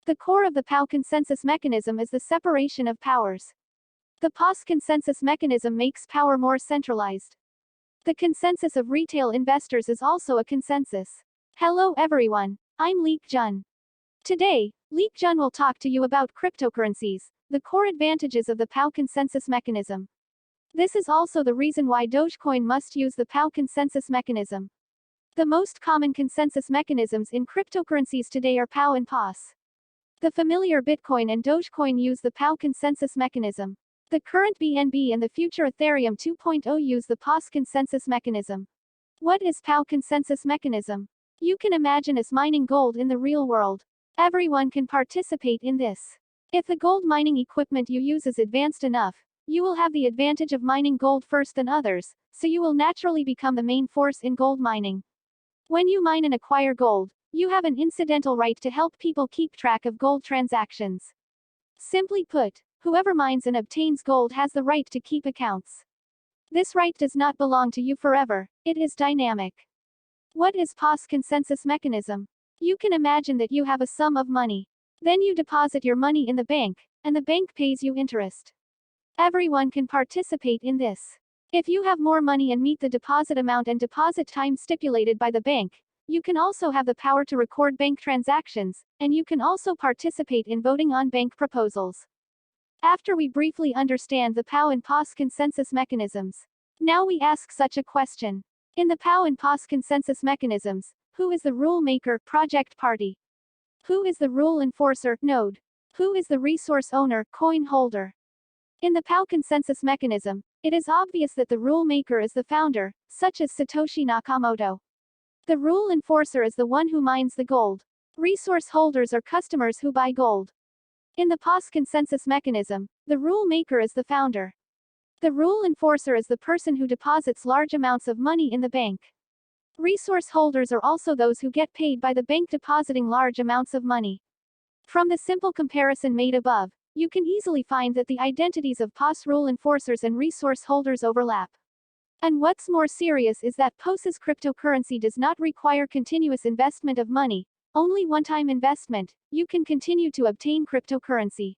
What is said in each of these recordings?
The core of the PoW consensus mechanism is the separation of powers. The PoS consensus mechanism makes power more centralized. The consensus of retail investors is also a consensus. Hello everyone, I'm Leek Jun. Today, Leek Jun will talk to you about cryptocurrencies, the core advantages of the PoW consensus mechanism. This is also the reason why Dogecoin must use the PoW consensus mechanism. The most common consensus mechanisms in cryptocurrencies today are PoW and PoS. The familiar Bitcoin and Dogecoin use the PoW consensus mechanism. The current BNB and the future Ethereum 2.0 use the PoS consensus mechanism. What is PoW consensus mechanism? You can imagine us mining gold in the real world. Everyone can participate in this. If the gold mining equipment you use is advanced enough, you will have the advantage of mining gold first than others, so you will naturally become the main force in gold mining. When you mine and acquire gold, you have an incidental right to help people keep track of gold transactions. Simply put, whoever mines and obtains gold has the right to keep accounts. This right does not belong to you forever, it is dynamic. What is PoS consensus mechanism? You can imagine that you have a sum of money. Then you deposit your money in the bank, and the bank pays you interest. Everyone can participate in this. If you have more money and meet the deposit amount and deposit time stipulated by the bank, you can also have the power to record bank transactions, and you can also participate in voting on bank proposals. After we briefly understand the PoW and PoS consensus mechanisms, now we ask such a question. In the PoW and PoS consensus mechanisms, who is the rule maker, project party? Who is the rule enforcer, node? Who is the resource owner, coin holder? In the PoW consensus mechanism, it is obvious that the rule maker is the founder, such as Satoshi Nakamoto. The rule enforcer is the one who mines the gold. Resource holders are customers who buy gold. In the PoS consensus mechanism, the rule maker is the founder. The rule enforcer is the person who deposits large amounts of money in the bank. Resource holders are also those who get paid by the bank depositing large amounts of money. From the simple comparison made above, you can easily find that the identities of PoS rule enforcers and resource holders overlap. And what's more serious is that PoS's cryptocurrency does not require continuous investment of money, only one-time investment. You can continue to obtain cryptocurrency.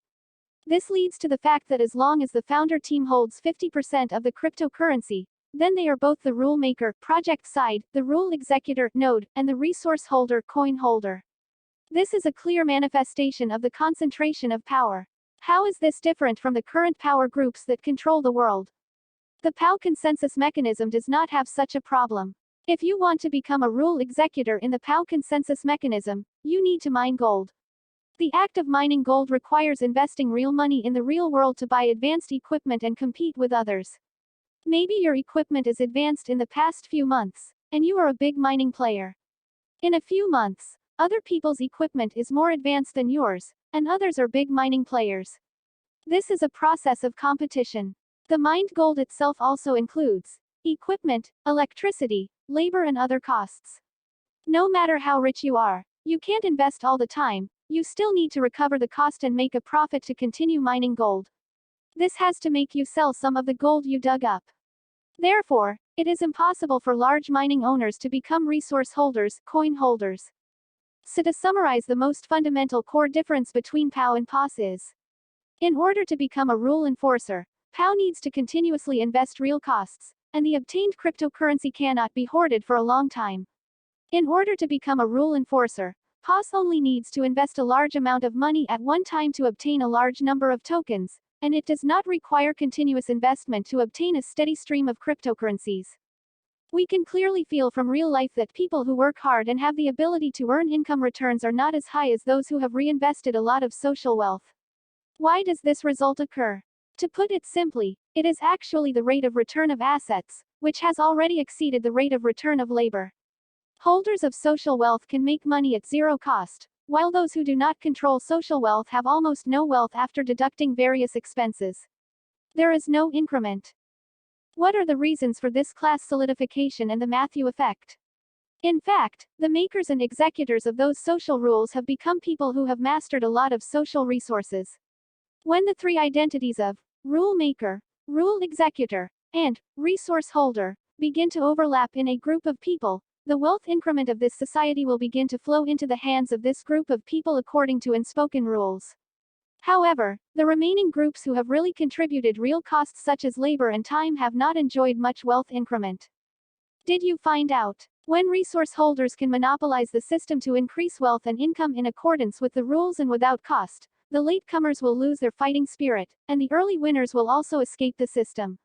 This leads to the fact that as long as the founder team holds 50% of the cryptocurrency, then they are both the rule maker, project side, the rule executor, node, and the resource holder, coin holder. This is a clear manifestation of the concentration of power. How is this different from the current power groups that control the world? The PoW consensus mechanism does not have such a problem. If you want to become a rule executor in the PoW consensus mechanism, you need to mine gold. The act of mining gold requires investing real money in the real world to buy advanced equipment and compete with others. Maybe your equipment is advanced in the past few months, and you are a big mining player. In a few months, other people's equipment is more advanced than yours, and others are big mining players. This is a process of competition. The mined gold itself also includes equipment, electricity, labor and other costs. No matter how rich you are, you can't invest all the time, you still need to recover the cost and make a profit to continue mining gold. This has to make you sell some of the gold you dug up. Therefore, it is impossible for large mining owners to become resource holders, coin holders. So to summarize, the most fundamental core difference between PoW and PoS is: in order to become a rule enforcer, PoW needs to continuously invest real costs, and the obtained cryptocurrency cannot be hoarded for a long time. In order to become a rule enforcer, PoS only needs to invest a large amount of money at one time to obtain a large number of tokens, and it does not require continuous investment to obtain a steady stream of cryptocurrencies. We can clearly feel from real life that people who work hard and have the ability to earn income returns are not as high as those who have reinvested a lot of social wealth. Why does this result occur? To put it simply, it is actually the rate of return of assets, which has already exceeded the rate of return of labor. Holders of social wealth can make money at zero cost, while those who do not control social wealth have almost no wealth after deducting various expenses. There is no increment. What are the reasons for this class solidification and the Matthew effect? In fact, the makers and executors of those social rules have become people who have mastered a lot of social resources. When the three identities of rule maker, rule executor, and resource holder begin to overlap in a group of people, the wealth increment of this society will begin to flow into the hands of this group of people according to unspoken rules. However, the remaining groups who have really contributed real costs such as labor and time have not enjoyed much wealth increment. Did you find out? When resource holders can monopolize the system to increase wealth and income in accordance with the rules and without cost, the latecomers will lose their fighting spirit, and the early winners will also escape the system.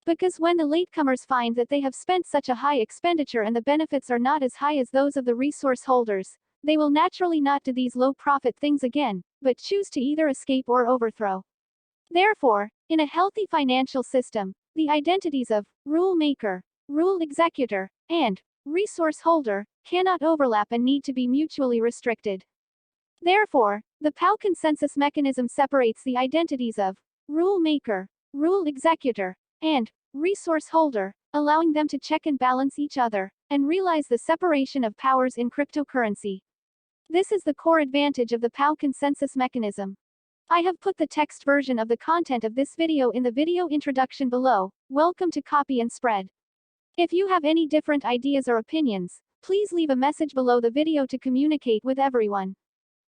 Because when the latecomers find that they have spent such a high expenditure and the benefits are not as high as those of the resource holders, they will naturally not do these low-profit things again, but choose to either escape or overthrow. Therefore, in a healthy financial system, the identities of rule maker, rule executor, and resource holder cannot overlap and need to be mutually restricted. Therefore, the PoW consensus mechanism separates the identities of rule maker, rule executor, and resource holder, allowing them to check and balance each other, and realize the separation of powers in cryptocurrency. This is the core advantage of the PoW consensus mechanism. I have put the text version of the content of this video in the video introduction below. Welcome to Copy and Spread. If you have any different ideas or opinions, please leave a message below the video to communicate with everyone.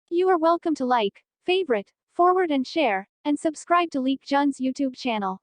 You are welcome to like, favorite, forward and share, and subscribe to Leek Jun's YouTube channel.